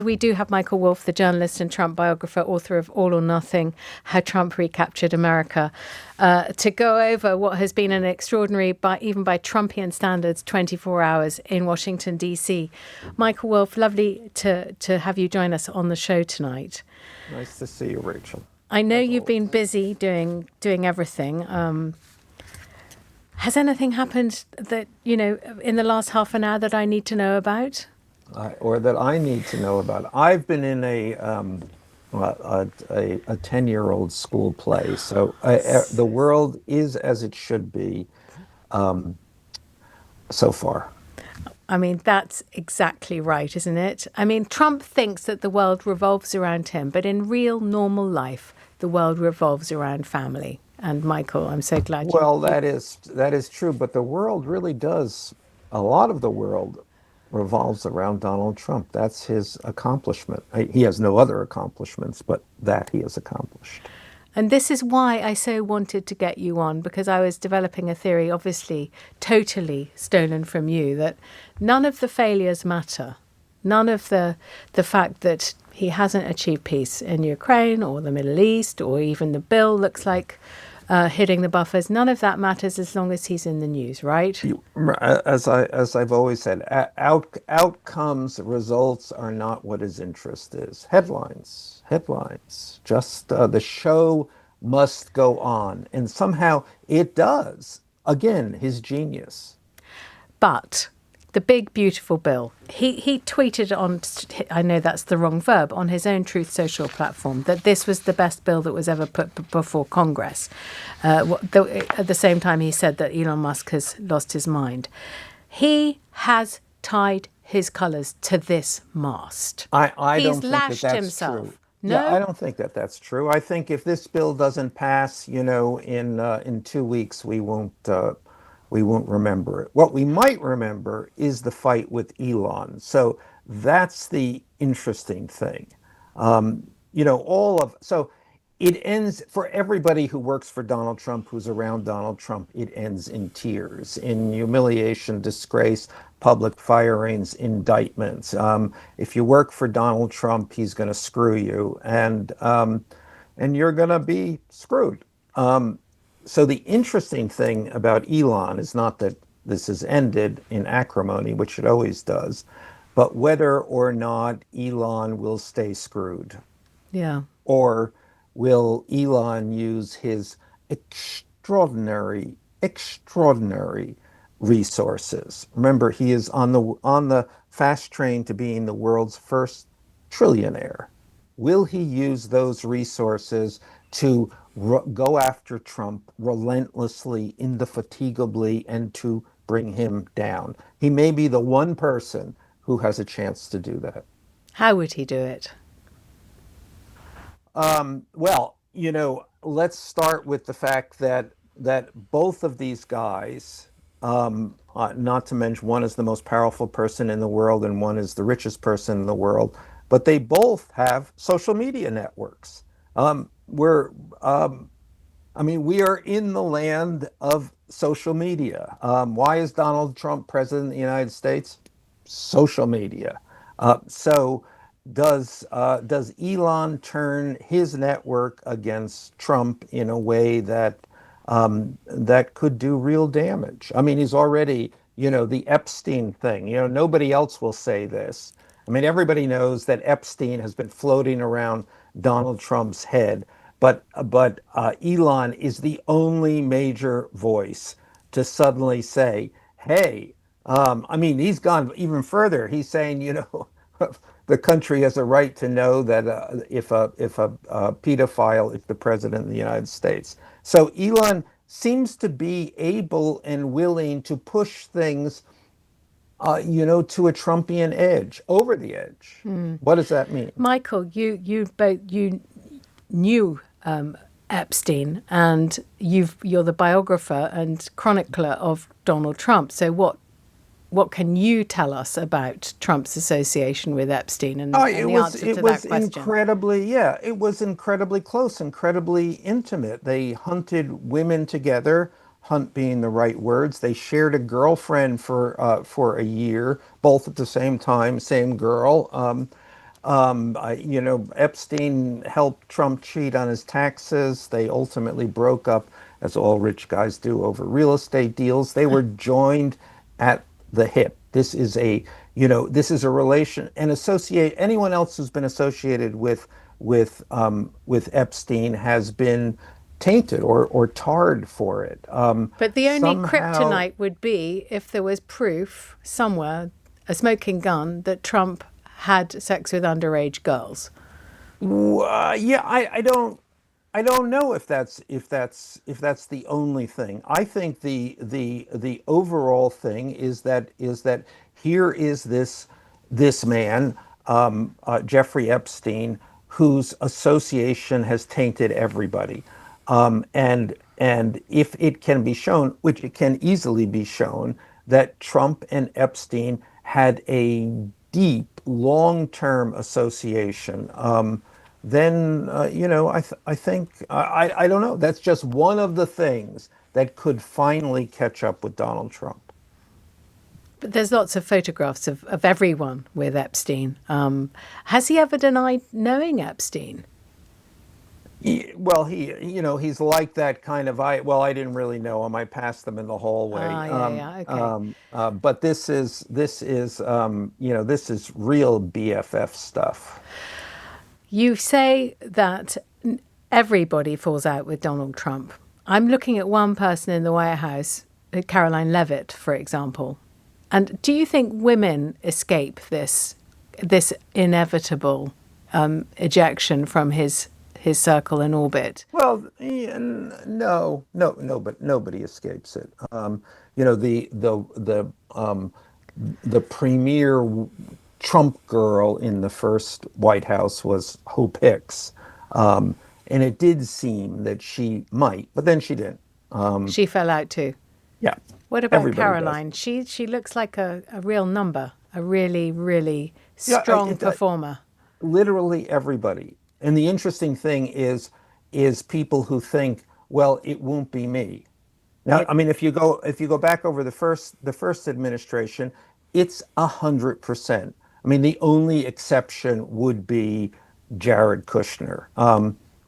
We do have Michael Wolff, the journalist and Trump biographer, author of All or Nothing, How Trump Recaptured America, to go over what has been an extraordinary, even by Trumpian standards, 24 hours in Washington, D.C. Michael Wolff, lovely to have you join us on the show tonight. Nice to see you, Rachel. I know you've been busy doing everything. Has anything happened that, in the last half an hour that I need to know about? Or that I need to know about. I've been in a 10-year-old school play, so the world is as it should be so far. I mean, that's exactly right, isn't it? I mean, Trump thinks that the world revolves around him, but in real normal life, the world revolves around family. And Michael, I'm so glad you. Well, that is true, but the world really does. A lot of the world revolves around Donald Trump. That's his accomplishment. He has no other accomplishments, but that he has accomplished. And this is why I so wanted to get you on, because I was developing a theory, obviously totally stolen from you, that none of the failures matter. None of the fact that he hasn't achieved peace in Ukraine or the Middle East, or even the bill looks like hitting the buffers. None of that matters as long as he's in the news, right? As I've always said, outcomes, results are not what his interest is. Headlines. Just the show must go on, and somehow it does. Again, his genius. But the big, beautiful bill, he tweeted on, I know that's the wrong verb, on his own Truth Social platform, that this was the best bill that was ever put before Congress. At the same time, he said that Elon Musk has lost his mind. He has tied his colours to this mast. I He's don't think lashed that's himself. true. No? Yeah, I don't think that's true. I think if this bill doesn't pass, in 2 weeks, we won't remember it. What we might remember is the fight with Elon. So that's the interesting thing. So it ends for everybody who works for Donald Trump, who's around Donald Trump. It ends in tears, in humiliation, disgrace, public firings, indictments. If you work for Donald Trump, he's going to screw you, and you're going to be screwed. So the interesting thing about Elon is not that this has ended in acrimony, which it always does, but whether or not Elon will stay screwed. Yeah. Or will Elon use his extraordinary resources? Remember, he is on the fast train to being the world's first trillionaire. Will he use those resources to go after Trump relentlessly, indefatigably, and to bring him down? He may be the one person who has a chance to do that. How would he do it? Well, let's start with the fact that both of these guys, not to mention one is the most powerful person in the world and one is the richest person in the world, but they both have social media networks. We are in the land of social media. Why is Donald Trump president of the United States? Social media. So does Elon turn his network against Trump in a way that could do real damage? I mean, he's already, the Epstein thing. Nobody else will say this. I mean, everybody knows that Epstein has been floating around Donald Trump's head, but Elon is the only major voice to suddenly say, "Hey," he's gone even further. He's saying, the country has a right to know that if a pedophile is the president of the United States. So Elon seems to be able and willing to push things, to a Trumpian edge, over the edge. What does that mean? Michael, you knew Epstein, and you're the biographer and chronicler of Donald Trump. So what can you tell us about Trump's association with Epstein and the answer to that question? It was incredibly close, incredibly intimate. They hunted women together, hunt being the right words. They shared a girlfriend for a year, both at the same time, same girl. Epstein helped Trump cheat on his taxes. They ultimately broke up, as all rich guys do, over real estate deals. They were joined at the hip. This is a relation and associate anyone else who's been associated with Epstein has been tainted or tarred for it. But the only Somehow, kryptonite would be if there was proof somewhere, a smoking gun, that Trump had sex with underage girls. yeah, I don't know if that's the only thing. I think the overall thing is that here is this man, Jeffrey Epstein, whose association has tainted everybody. And if it can be shown, which it can easily be shown, that Trump and Epstein had a deep, long-term association, then I think I don't know. That's just one of the things that could finally catch up with Donald Trump. But there's lots of photographs of everyone with Epstein. Has he ever denied knowing Epstein? Well, he's like that kind of I didn't really know him. I passed them in the hallway. Ah, yeah, yeah, okay. But this is real BFF stuff. You say that everybody falls out with Donald Trump. I'm looking at one person in the White House, Caroline Levitt, for example. And do you think women escape this inevitable ejection from his circle and orbit? Well, yeah, no, but nobody escapes it. You know, the premier Trump girl in the first White House was Hope Hicks, and it did seem that she might, but then she didn't. She fell out too. Yeah, What about everybody does. Caroline? She looks like a real number, a really, really Yeah, strong performer. literally everybody. And the interesting thing is people who think, well, it won't be me. Now, It, I mean, if you go back over the first administration, it's 100%. I mean, the only exception would be Jared Kushner.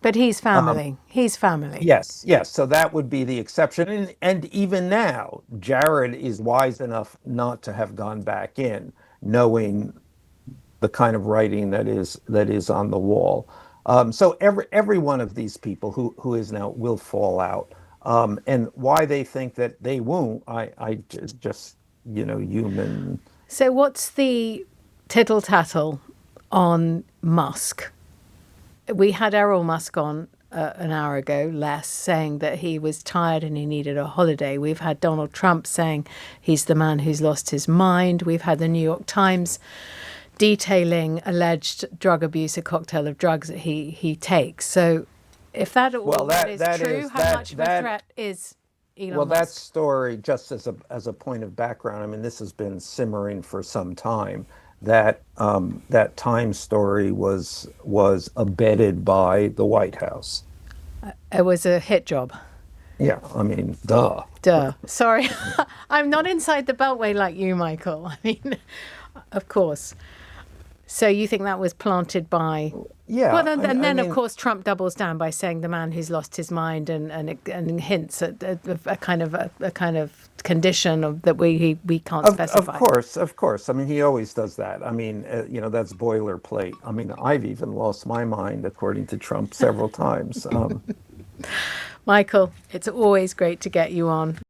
but he's family. He's family. Yes, yes. So that would be the exception. And even now, Jared is wise enough not to have gone back in, knowing the kind of writing that is on the wall. So every one of these people who is now will fall out. And why they think that they won't, I just human. So what's the tittle tattle on Musk? We had Errol Musk on an hour ago, less, saying that he was tired and he needed a holiday. We've had Donald Trump saying he's the man who's lost his mind. We've had the New York Times detailing alleged drug abuse, a cocktail of drugs that he takes. So if that Well, all that is that true, is how that much of a that threat is well, Elon that Musk? story, just as a point of background, I mean, this has been simmering for some time. That Time story was abetted by the White House. It was a hit job. Yeah, I mean, duh. Duh. Sorry. I'm not inside the beltway like you, Michael. I mean, of course. So you think that was planted by. Yeah, Well, and I then, of mean, course, Trump doubles down by saying the man who's lost his mind and hints at a kind of condition that we can't of specify. course, of course. I mean, he always does that. I mean, that's boilerplate. I mean, I've even lost my mind, according to Trump, several times. Michael, it's always great to get you on.